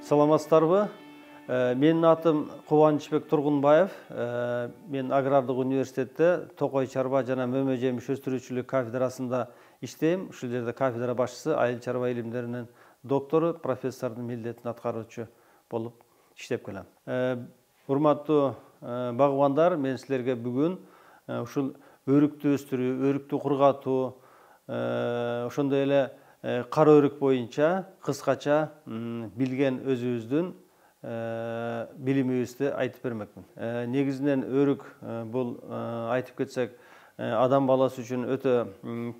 Саламатсыздарбы? Менин атым Кубанычбек Тургунбаев. Мен Агрардык университетте Токой чарба жана мөмө жемиш өстүрүүчүлүк кафедрасында иштейм. Ушул жерде кафедра башчысы, айыл чарба илимдеринин доктору, профессордун милдетин аткаруучу болуп иштеп келем. Урматтуу багыбандар, мен силерге бүгүн ушул өрүктү өстүрүү, өрүктү кургатуу, ошондой эле кара өрүк боюнча кыскача билген өзүбүздүн билимибизди айтып бермекмин. Негизинен өрүк бул айтып кетсек адам баласы үчүн өтө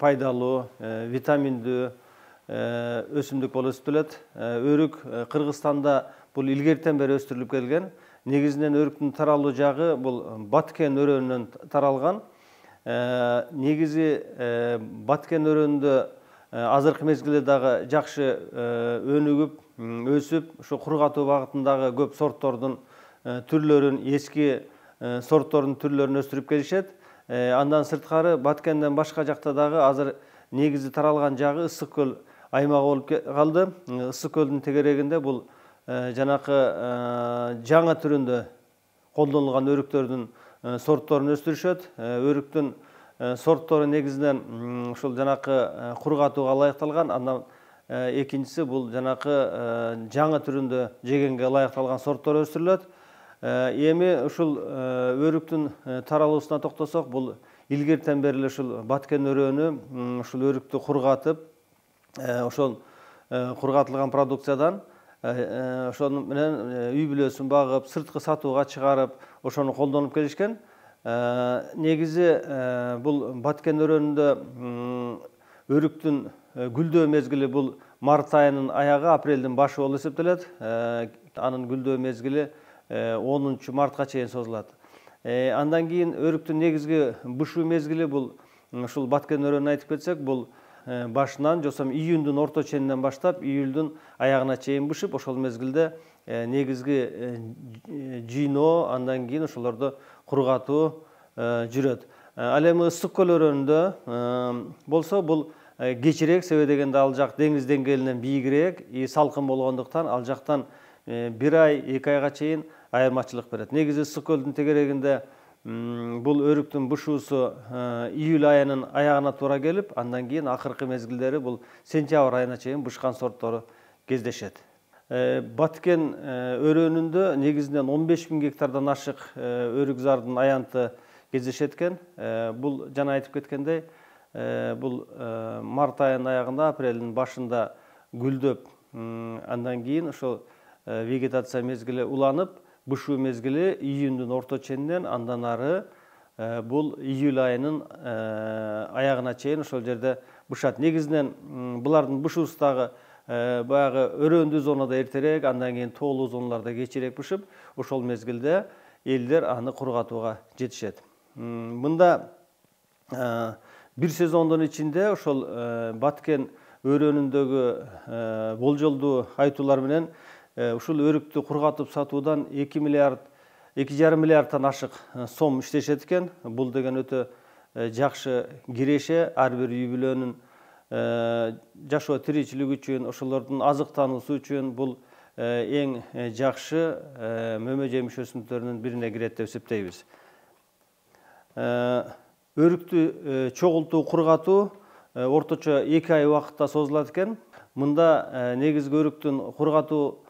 пайдалуу, витаминдүү өсүмдүк болуп эсептелет. Өрүк Кыргызстанда бул илгертен бери өстүрүлүп келген. Негизинен өрүктүн таралуу жагы бул Баткен өрөөнүнөн таралган. Негизи Баткен өрөөнүндө азыркы мезгилде дагы жакшы өнүгүп, өсүп, ошо кургатуу багытындагы көп сорттордун түрлөрүн, эски сорттордун түрлөрүн өстүрүп келишет. Андан сырткары Баткенден башка жакта дагы азыр негизи таралган жагы Ысык көл аймагы болуп калды. Ысык көлдүн тегерегинде бул жанакы жаңы түрүндө колдонулган өрүктөрдүн сортторун өстүрүшөт. Өрүктүн сорттору негизинен ушул жанакы кургатууга ылайыкталган. Андан экинчиси бул жанакы жаңы түрүндө жегенге ылайыкталган сорттор өстүрүлөт. Эми ушул өрүктүн таралуусуна токтосок, бул илгертен бери ушул Баткен өрөөнү ушул өрүктү кургатып, ошол кургатылган продукциядан ошону менен үй бүлөсүн багып, сырткы сатууга чыгарып, ошону колдонуп келишкен. Негизи бул Баткен өрөөнүндө өрүктүн гүлдөө мезгили бул март айынын аягы, апрелдин башы болуп эсептелет. Анын гүлдөө мезгили 10 мартка чейин созулат. Андан кийин өрүктүн негизги бышуу мезгили бул ушул Баткен өрөөнүн айтып кетсек, бул башынан жосом июндун орто ченинен баштап июлдун аягына чейин бышып, ошол мезгилде негизги жыйноо, андан кийин ошолорду кургатуу жүрөт. Ал эми Ысык көл өрөөнүндө болсо, бул кечирээк, себеби дегенде ал жак деңиз деңгээлинен бийигирээк, салкын болгондуктан ал жактан 1 ай, 2 айга чейин айырмачылык берет. Негизи Ысык көлдүн тегерегинде бул өрүктүн бышуусу июль айынын аягына туура келип, андан кийин акыркы мезгилдери бул сентябрь айына чейин бышкан сорттору кездешет. Баткен өрөөнүндө негизинен 15 000 гектардан ашык өрүк зардын аянты кездешет экен. Бул жана айтып кеткендей, бул март айынын аягында, апрелдин башында гүлдөп, андан кийин ошол вегетация мезгили уланып, бышуу мезгили июндун орто ченинен, андан ары бул июль айынын аягына чейин ошол жерде бышат. Негизинен булардын бышуусу дагы баягы өрөөндүү зонада эртерээк, андан кийин тоолуу зоналарда кечирээк бышып, ошол мезгилде элдер аны кургатууга жетишет. Мында бир сезондун ичинде ошол Баткен өрөөнүндөгү болжолдуу айтуулар менен ушул өрүктү кургатып сатуудан 2,5 миллиарддан ашык сом иштешет экен. Бул деген өтө жакшы киреше, ар бир үй бүлөнүн жашоо тиричилиги үчүн, ошолордун азыктануусу үчүн бул эң жакшы мөмө жемиш өсүмдүктөрүнүн бирине кирет деп эсептейбиз. Өрүктү чогултуу, кургатуу орточо 2 ай убакытта созулат экен. Мында негизги өрүктүн кургатууга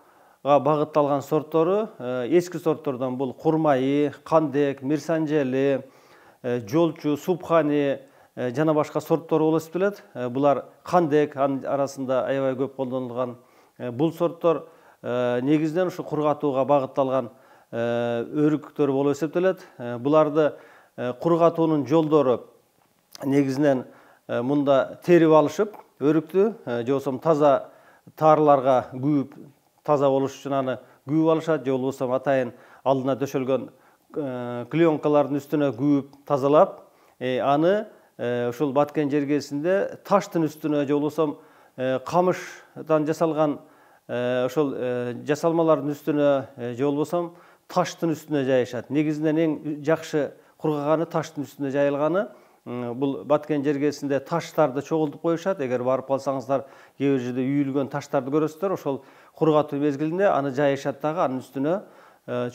багытталган сорттору эски сорттордон бул Курмайы, Кандек, Мирсанжели, Жолчу, Субхани жана башка сорттору болуп эсептелет. Булар Кандек арасында аябай көп колдонулган бул сорттор негизинен ушу кургатууга багытталган өрүктөр болуп эсептелет. Буларды кургатуунун жолдору негизинен мында терип алышып, өрүктү же болбосо таза таарыларга күйүп, таза болуш үчүн аны күйүп алышат, же болбосо атайын алдына төшөлгөн клеенкалардын үстүнө күйүп, тазалап, аны ушул Баткен жергесинде таштын үстүнө же болбосо камыштан жасалган ошол жасалмалардын үстүнө же болбосо таштын үстүнө жайышат. Негизинен эң жакшы кургаганы таштын үстүнө жайылганы. Бул Баткен жергесинде таштарды чогултуп коюшат. Эгер барып калсаңыздар, кээ бир жерде үйүлгөн таштарды көрөсүздөр. Ошол кургатуу мезгилинде аны жайышат дагы, анын үстүнө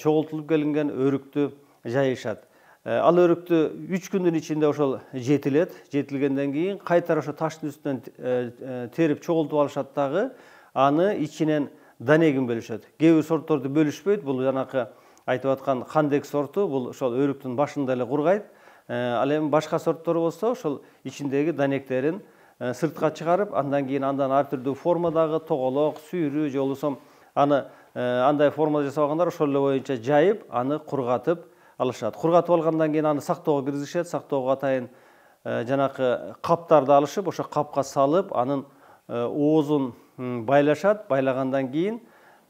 чогултулуп келинген өрүктү жайышат. Ал өрүктү 3 күндүн ичинде ошол жетилет. Жетилгенден кийин кайтара ошо таштын үстүнөн терип чогултуп алышат дагы, аны ичинен данегин бөлүшөт. Кээ бир сортторду бөлүшпөйт. Бул жанакы айтып аткан кандек сорту, бул ошол өрүктүн башында эле кургайт. Ал эми башка сорттору болсо ошол ичиндеги данектерин сыртка чыгарып, андан кийин андан ар түрдүү формадагы тоголок, сүйрүү же болбосо аны андай форма жасабагандар ошол эле боюнча жайып, аны кургатып алышат. Кургатып алгандан кийин аны сактоого киргизишет. Сактоого атайын жанакы каптарды алышып, ошо капка салып, анын оозун байлашат. Байлагандан кийин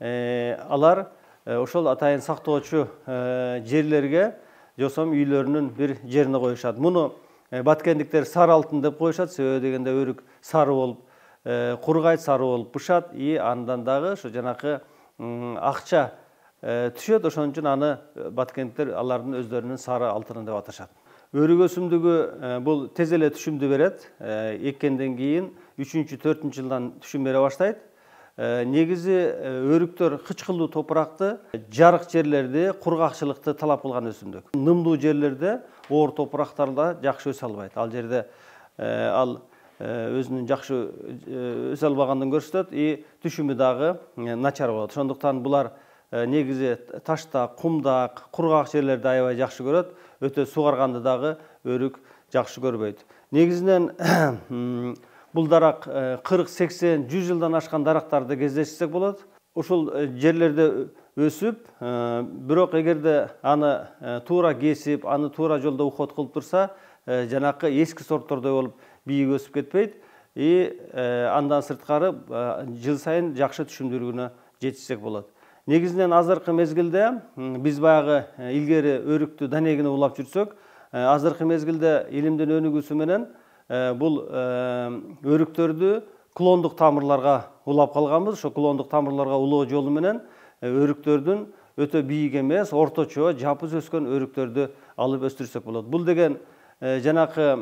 алар ошол атайын сактоочу жерлерге же болбосо үйлөрүнүн бир жерине коюшат. Муну баткендиктер сары алтын деп коюшат. Себеби дегенде өрүк сары болуп кургайт, сары болуп бышат, андан дагы ошо жанакы акча түшөт. Ошон үчүн аны баткендиктер алардын өздөрүнүн сары алтыны деп аташат. Өрүк өсүмдүгү бул тез эле түшүмдү берет. Эккенден кийин 3-4 жылдан түшүм бере баштайт. Негизи өрүктөр кычкылдуу топуракты, жарык жерлерди, кургакчылыкты талап кылган өсүмдүк. Нымдуу жерлерде, оор топурактарда жакшы өсө албайт. Ал жерде ал өзүнүн жакшы өсө албагандыгын көрсөтөт, түшүмү дагы начар болот. Ошондуктан булар негизи ташта, кумда, кургак жерлерди аябай жакшы көрөт. Өтө сугарганды дагы өрүк жакшы көрбөйт. Негизинен бул дарак 40-80-100 жылдан ашкан дарактарды кездештирсек болот. Ушул жерлерде өсүп, бирок эгерде аны туура кесип, аны туура жолдо уход кылып турса, жанакы эски сорттордой болуп бийик өсүп кетпейт. Андан сырткары жыл сайын жакшы түшүмдүүлүгүнө жетишсек болот. Негизинен азыркы мезгилде биз баягы илгери өрүктү данегини улап жүрсөк, азыркы мезгилде илимдин өнүгүүсү менен бул өрүктөрдү клондук тамырларга улап калганбыз. Ошо клондук тамырларга улоо жолу менен өрүктөрдүн өтө бийик эмес, орточо, жапыз өскөн өрүктөрдү алып өстүрсөк болот. Бул деген жанакы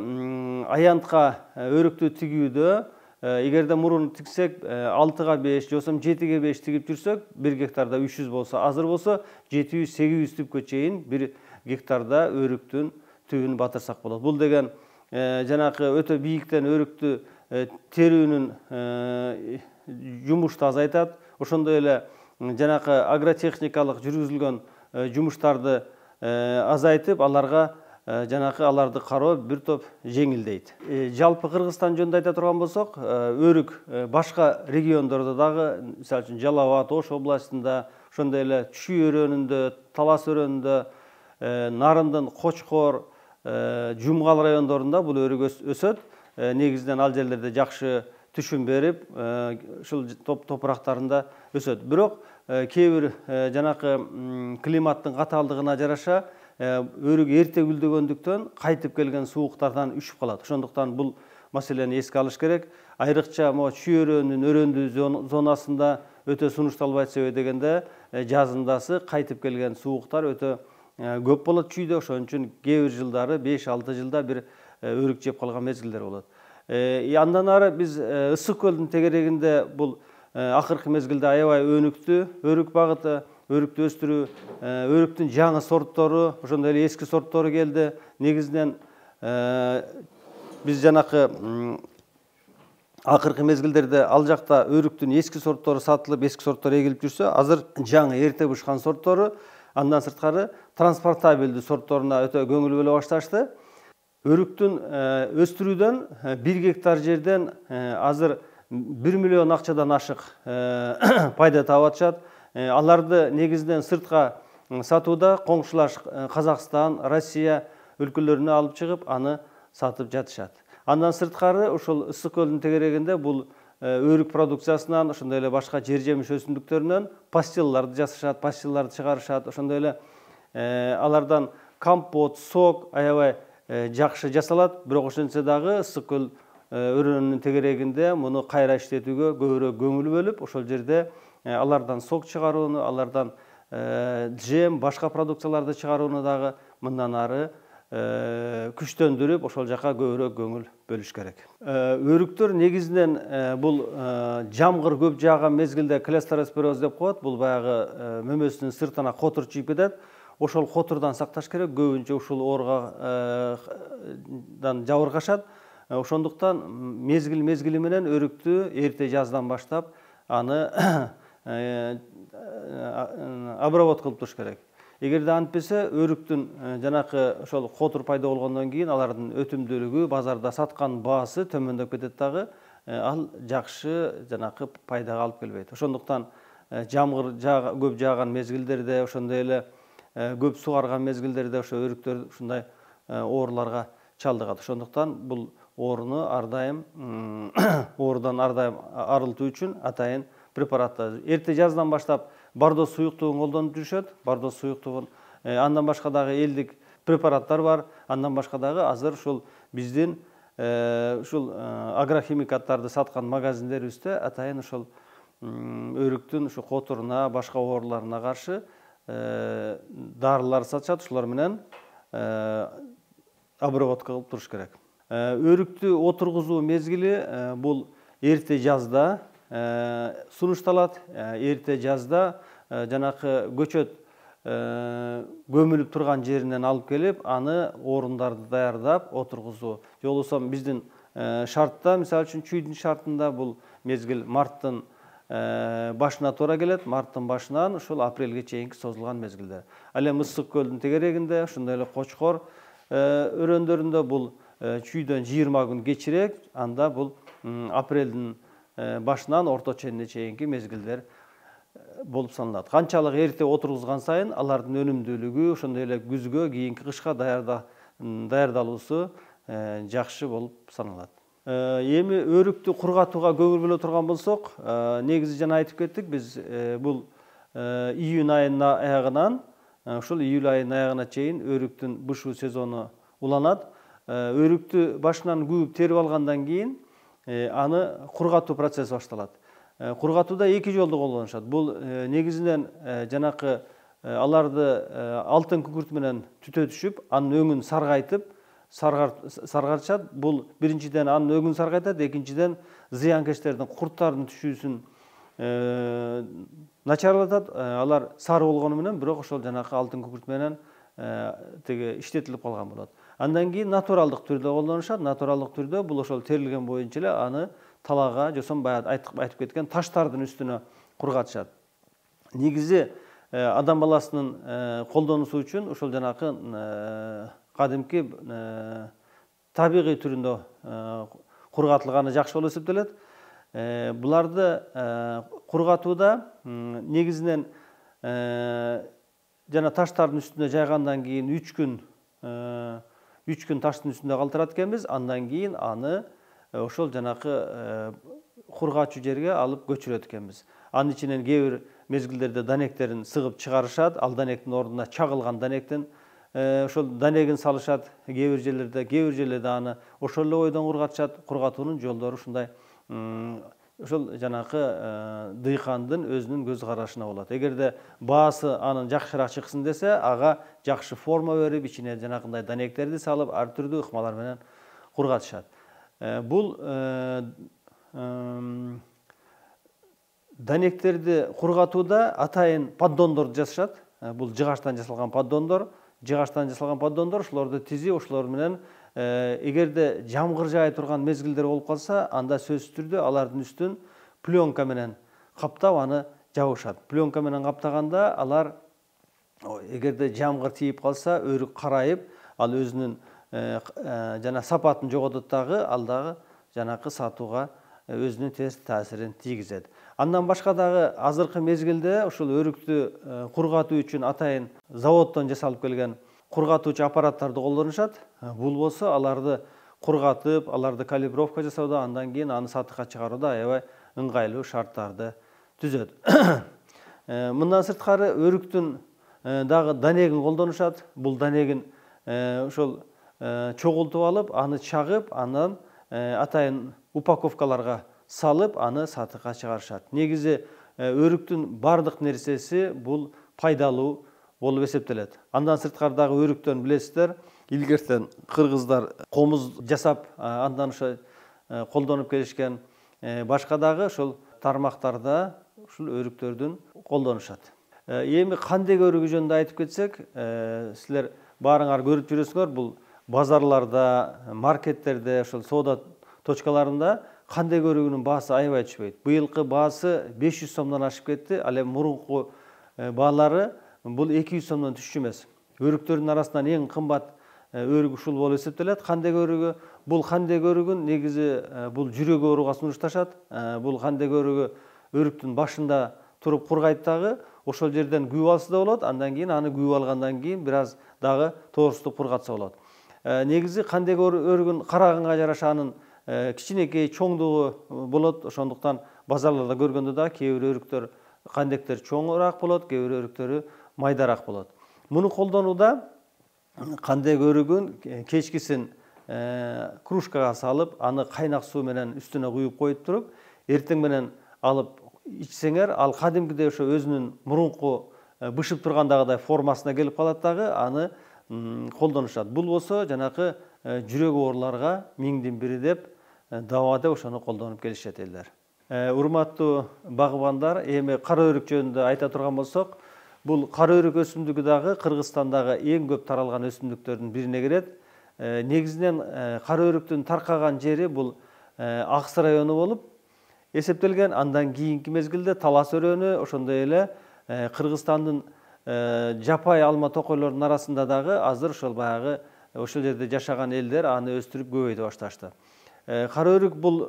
аянтка өрүктү тигүүдө эгерде мурун тиксек 6-5 же болбосо 7-5 тигип жүрсөк, 1 гектарда 300 болсо, азыр болсо 700-800 түпкө чейин 1 гектарда өрүктүн түбүн батырсак болот. Бул деген жанакы өтө бийиктен өрүктү терүүнүн жумушту азайтат. Ошондой эле жанакы агротехникалык жүргүзүлгөн жумуштарды азайтып, аларга жанакы аларды кароо бир топ жеңилдейт. Жалпы Кыргызстан жөнүндө айта турган болсок, өрүк башка региондордо дагы, мисалы үчүн Жалал Абад, Ош областында, ошондой эле Чүй өрөөнүндө, Талас өрөөнүндө, Нарындын Кочкор, Жумгал райондорунда бул өрүк өсөт. Негизинен ал жерлерде жакшы түшүм берип, ушул топурактарында өсөт. Бирок кээ бир жанакы климаттын катаалдыгына жараша өрүк эрте гүлдөгөндүктөн кайтып келген сууктардан үшүп калат. Ошондуктан бул маселени эске алыш керек. Айрыкча Чүй өрөөнүнүн өрөөндүү зонасында өтө сунушталбайт. Себеби дегенде жазындасы кайтып келген сууктар өтө көп болот Чүйдө. Ошон үчүн кээ бир жылдары 5-6 жылда бир өрүк жеп калган мезгилдер болот. Андан ары биз Ысык көлдүн тегерегинде бул акыркы мезгилде аябай өнүктү. Өрүк багыты, өрүктү өстүрүү, өрүктүн жаңы сорттору, ошондой эле эски сорттору келди. Негизинен биз жанакы акыркы мезгилдерде ал жакта өрүктүн эски сорттору сатылып, эски сорттор эгилип жүрсө, азыр жаңы эрте бышкан сортттору, андан сырткары транспортабелдүү сортторуна өтө көңүл бөлө башташты. Өрүктүн өстүрүүдөн 1 гектар жерден азыр 1 миллион акчадан ашык пайда таап атышат. Аларды негизинен сыртка сатууда коңшулаш Казакстан, Россия өлкөлөрүнө алып чыгып, аны сатып жатышат. Андан сырткары ушул Ысык көлдүн тегерегинде бул өрүк продукциясынан, ошондой эле башка жер жемиш өсүмдүктөрүнөн пастилаларды жасашат, пастилаларды чыгарышат. Ошондой эле алардан компот, сок аябай жакшы жасалат. Бирок ошентсе дагы Ысык көл өрөөнүнүн тегерегинде муну кайра иштетүүгө көбүрөөк көңүл бөлүп, ошол жерде алардан сок чыгарууну, алардан джем, башка продукцияларды чыгарууну дагы мындан ары күчтөндүрүп ошол жака көбүрөөк көңүл бөлүш керек. Өрүктөр негизинен бул жамгыр көп жааган мезгилде клейстероспороз деп коет. Бул баягы мөмөсүнүн сыртына котур чийип кетет. Ошол котурдан сакташ керек. Көбүнчө ушул ооргадан жабыркашат. Ошондуктан мезгили менен өрүктү эрте жаздан баштап аны обработка кылып туруш керек. Эгерде антпесе өрүктүн жанакы ошол котур пайда болгондон кийин алардын өтүмдүүлүгү, базарда саткан баасы төмөндөп кетет дагы, ал жакшы жанакы пайдага алып келбейт. Ошондуктан жамгыр көп жааган мезгилдерде, ошондой эле көп сугарган мезгилдерде ошо өрүктөр ушундай ооруларга чалдыгат. Ошондуктан бул ооруну оорудан ар дайым арылтуу үчүн атайын препараттар эрте жаздан баштап бардоз суюктугун колдонуп жүрүшөт. Бардоз суюктугун, андан башка дагы элдик препараттар бар. Андан башка дагы азыр ушул биздин ушул агрохимикаттарды саткан магазиндерибизде атайын ушул өрүктүн ушу котуруна, башка ооруларына каршы дарылар сатышат. Ушулар менен обработка кылып туруш керек. Өрүктү отургузуу мезгили бул эрте жазда сунушталат. Эрте жазда жанакы көчөт көмүлүп турган жеринен алып келип, аны орундарды даярдап отургузуу. Же болбосо биздин шартта, мисалы үчүн чүйдүн шартында бул мезгил марттын башына туура келет. Марттын башынан ушул апрелге чейинки созулган мезгилдер. Ал эми Ысык көлдүн тегерегинде, ошондой эле Кочкор өрөндөрүндө бул чүйдөн 20 күн кечирээк, анда бул апрелдин башынан орто ченine чейинки мезгилдер болуп саналат. Канчалык эрте отургузган сайын алардын өнүмдүүлүгү, ошондой эле күзгө, кийинки кышка даярдалуусу жакшы болуп саналат. Эми өрүктү кургатууга көңүл бөлө турган болсок, негизи жана айтып кеттик, биз бул июнь айынын аягынан ушул июль айынын аягына чейин өрүктүн бышуу сезону уланат. Өрүктү башынан күүп терип алгандан кийин аны кургатуу процесси башталат. Кургатууда эки жолду колдонушат. Бул негизинен жанакы аларды алтын күкүрт менен түтөтүшүп, анын өңүн саргайтып, саргартышат. Бул биринчиден анын өңүн саргайтат, экинчиден зыянкечтердин, курттардын түшүүсүн начарлатат. Алар сары болгону менен, бирок ошол жанакы алтын күкүрт менен теге иштетилип калган болот. Андан кийин натуралдык түрдө колдонушат. Натуралдык түрдө бул ошол терилген боюнча эле аны талаага, жосом баягы айтып кеткен таштардын үстүнө кургатышат. Негизи адам баласынын колдонуусу үчүн ошол жанакы кадимки табигый түрүндө кургатылганы жакшы болуп эсептелет. Буларды кургатууда негизинен жана таштардын үстүнө жайгандан кийин 3 күн таштын үстүндө калтырат экенбиз. Андан кийин аны ошол жанакы кургачуу жерге алып көчүрөт экенбиз. Анын ичинен кээ бир мезгилдерде данектерин сыгып чыгарышат. Ал данектин ордуна чагылган данектин ошол данегин салышат. Кээ бир жерлерде аны ошол эле бойдон кургатышат. Кургатуунун жолдору ушундай ошол жанакы дыйкандын өзүнүн көз карашына болот. Эгерде баасы анын жакшыраак чыксын десе, ага жакшы форма берип, ичине жанакындай данектерди салып, ар түрдүү ыкмалар менен кургатышат. Бул данектерди кургатууда атайын поддондорду жасашат. Бул жыгачтан жасалган поддондор. Жыгачтан жасалган поддондор, ошолорду тизип, ошолор менен эгерде жамгыр жаай турган мезгилдер болуп калса, анда сөзсүз түрдө алардын үстүн пленка менен каптап аны жабышат. Пленка менен каптаганда алар эгерде жамгыр тийип калса, өрүк карайып, ал өзүнүн жана сапатын жоготот дагы, ал дагы жанакы сатууга өзүнүн терс таасирин тийгизет. Андан башка дагы азыркы мезгилде ушул өрүктү кургатуу үчүн атайын заводдон жасалып келген кургатуучу аппараттарды колдонушат. Бул болсо аларды кургатып, аларды калибровка жасоодо, андан кийин аны сатыкка чыгарууда аябай ыңгайлуу шарттарды түзөт. Мындан сырткары өрүктүн дагы данегин колдонушат. Бул данегин ошол чогултуп алып, аны чагып, андан атайын упаковкаларга салып, аны сатыкка чыгарышат. Негизи өрүктүн бардык нерсеси бул пайдалуу болуп эсептелет. Андан сырткары дагы өрүктөн билесиздер, илгертен кыргыздар комуз жасап, андан ошо колдонуп келишкен. Башка дагы ушул тармактарда ушул өрүктөрдүн колдонушат. Эми кандек өрүгү жөнүндө айтып кетсек, силер баарыңар көрүп жүрөсүңөр, бул базарларда, маркеттерде, ошол соода точкаларында кандек өрүгүнүн баасы аябай түшпөйт. Быйылкы баасы 500 сомдон ашып кетти, ал эми мурунку баалары бул 200 сомдон түшчү эмес. Өрүктөрдүн арасынан эң кымбат өрүк ушул болуп эсептелет. Кандек өрүгү, бул кандек өрүгүн негизи бул жүрөк ооруга сунушташат. Бул кандек өрүгү өрүктүн башында туруп кургайт дагы, ошол жерден күйүп алса да болот, андан кийин аны күйүп алгандан кийин бир аз дагы тоорсутуп кургатса болот. Негизи кандек өрүгүн караганга жараша анын кичинекей чоңдугу болот. Ошондуктан базарларда көргөндө да кээ бир өрүктөр, кандектер чоңураак болот, кээ бир өрүктөрү майдараак болот. Муну колдонууда кандек өрүгүн кечкисин кружкага салып, аны кайнак суу менен үстүнө куюп коюп туруп, эртең менен алып ичсеңер, ал кадимкидей ошо өзүнүн мурунку бышып тургандагыдай формасына келип калат дагы, аны колдонушат. Бул болсо жанакы жүрөк ооруларга миңдин бири деп, даба деп ошону колдонуп келишет элдер. Урматтуу багыбандар, эми кара өрүк жөнүндө айта турган болсок, бул кара өрүк өсүмдүгү дагы Кыргызстандагы эң көп таралган өсүмдүктөрдүн бирине кирет. Негизинен кара өрүктүн таркаган жери бул Аксы району болуп эсептелген. Андан кийинки мезгилде Талас өрөөнү, ошондой эле Кыргызстандын жапай алма токойлордун арасында дагы азыр ошол баягы ошол жерде жашаган элдер аны өстүрүп көбөйтө башташты. Кара өрүк бул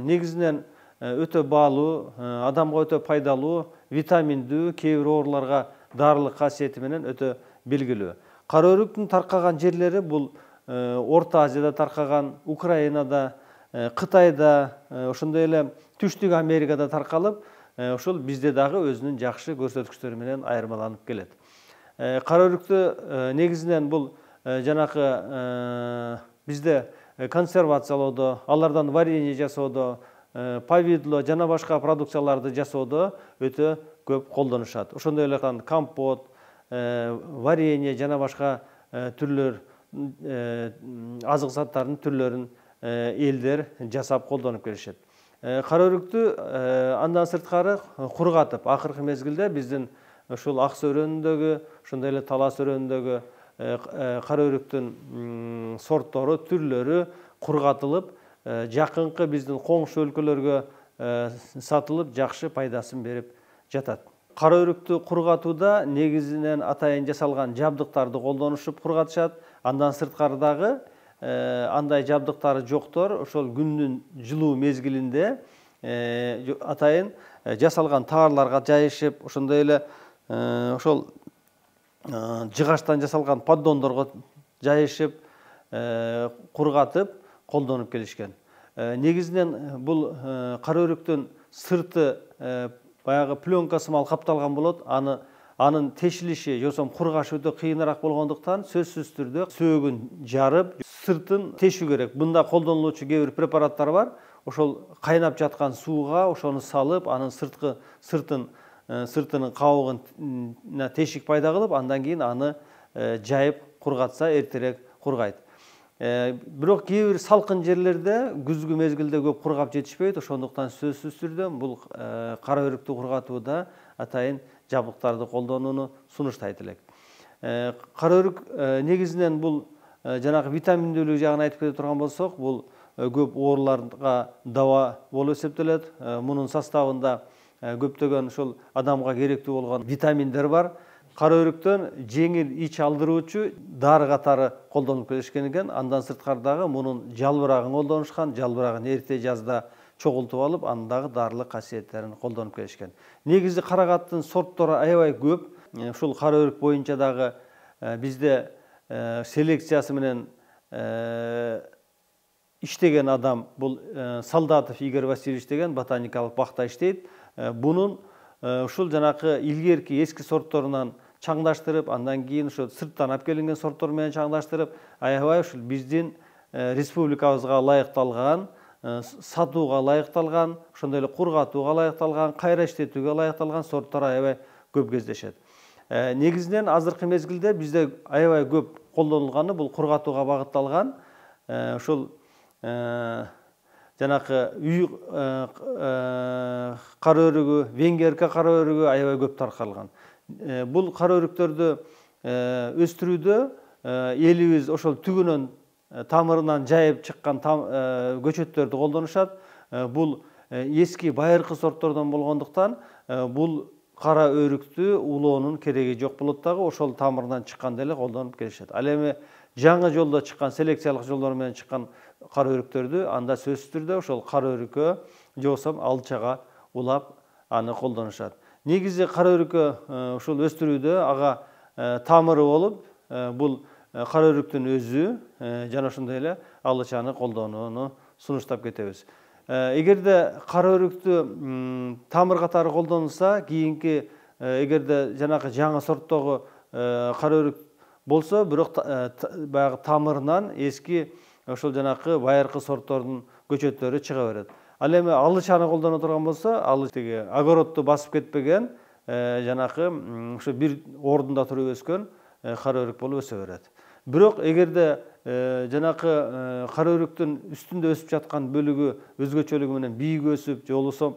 негизинен өтө баалуу, адамга өтө пайдалуу, витаминдүү, кээ бир ооруларга дарылык касиети менен өтө белгилүү. Кара өрүктүн таркаган жерлери бул Орто Азияда таркаган, Украинада, Кытайда, ошондой эле Түштүк Америкада таркалып, ошол бизде дагы өзүнүн жакшы көрсөткүчтөрү менен айырмаланып келет. Кара өрүктү негизинен бул жанакы бизде консервациялоодо, алардан варенье жасоодо, повидло жана башка продукцияларды жасоодо өтө көп колдонушат. Ошондой эле компот, варенье жана башка түрлөр, азык заттардын түрлөрүн элдер жасап колдонуп келишет. Кара өрүктү андан сырткары кургатып, акыркы мезгилде биздин ушул Аксы өрөөнүндөгү, ошондой эле Талас өрөөнүндөгү кара өрүктүн сорттору, түрлөрү кургатылып, жакынкы биздин коңшу өлкөлөргө сатылып, жакшы пайдасын берип жатат. Кара өрүктү кургатууда негизинен атайын жасалган жабдыктарды колдонушуп кургатышат. Андан сырткары дагы андай жабдыктары жоктор ошол күндүн жылуу мезгилинде атайын жасалган таарларга жайышып, ошондой эле ошол жыгачтан жасалган поддондорго жайышып, кургатып колдонуп келишкен. Негизинен бул кара өрүктүн сырты баягы пленка сымал капталган болот. Анын тешилиши, жосом кургашы өтө кыйыныраак болгондуктан сөзсүз түрдө сөөгүн жарып, сыртын тешүү керек. Мында колдонулуучу кээ бир препараттар бар. Ошол кайнап жаткан сууга ошону салып, анын сыртынын кабыгына тешик пайда кылып, андан кийин аны жайып кургатса эртерээк кургайт. Бирок кээ бир салкын жерлерде күзгү мезгилде көп кургап жетишпейт. Ошондуктан сөзсүз түрдө бул кара өрүктү кургатууда атайын жабдыктарды колдонууну сунуштайт элек. Кара өрүк негизинен бул жанагы витаминдүүлүк жагын айтып кете турган болсок, бул көп ооруларга даба болуп эсептелет. Мунун составында көптөгөн ушул адамга керектүү болгон витаминдер бар. Кара өрүктөн жеңил ич алдыруучу дары катары колдонуп келишкен экен. Андан сырткары дагы мунун жалбырагын колдонушкан. Жалбырагын эрте жазда чогултуп алып, анын дагы дарылык касиеттерин колдонуп келишкен. Негизи карагаттын сорттору аябай көп. Ушул кара өрүк боюнча дагы бизде селекциясы менен иштеген адам, бул Солдатов Игорь Васильевич деген ботаникалык бакта иштейт. Бунун ушул жанакы илгерки эски сортторунан чаңдаштырып, андан кийин ошо сырттан алып келинген сорттор менен чаңдаштырып, аябай ушул биздин республикабызга ылайыкталган, сатууга ылайыкталган, ошондой эле кургатууга ылайыкталган, кайра иштетүүгө ылайыкталган сорттор аябай көп кездешет. Негизинен азыркы мезгилде бизде аябай көп колдонулганы бул кургатууга багытталган. Ушул жанакы үй кара өрүгү, венгерка кара өрүгү аябай көп таркалган. Бул кара өрүктөрдү өстүрүүдө элибиз ошол түгүнөн тамырынан жайып чыккан көчөттөрдү колдонушат. Бул эски байыркы сорттордон болгондуктан бул кара өрүктү улоонун кереги жок болот дагы, ошол тамырынан чыкканды эле колдонуп келишет. Ал эми жаңы жолдо чыккан, селекциялык жолдор менен чыккан кара өрүктөрдү анда сөзсүз түрдө ошол кара өрүккө же болбосо алчага улап аны колдонушат. Негизи кара өрүккө ушул өстүрүүдө ага тамыры болуп, бул кара өрүктүн өзү жана ошондой эле алычаны колдонууну сунуштап кетебиз. Эгерде кара өрүктү тамыр катары колдонулса, кийинки эгерде жанакы жаңы сорттогу кара өрүк болсо, бирок баягы тамырынан эски ошол жанакы байыркы сорттордун көчөттөрү чыга берет. Ал эми алычаны колдоно турган болсо, тиги огородду басып кетпеген жанакы ушу бир ордунда туруп өскөн кара өрүк болуп өсө берет. Бирок эгерде жанакы кара өрүктүн үстүндө өсүп жаткан бөлүгү өзгөчөлүгү менен бийик өсүп, же болбосо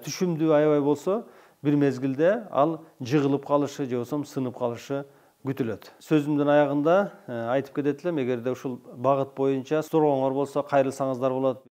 түшүмдүү аябай болсо, бир мезгилде ал жыгылып калышы же болбосо сынып калышы күтүлөт. Сөзүмдүн аягында айтып кетет элем, эгерде ушул багыт боюнча сурооңор болсо кайрылсаңыздар болот.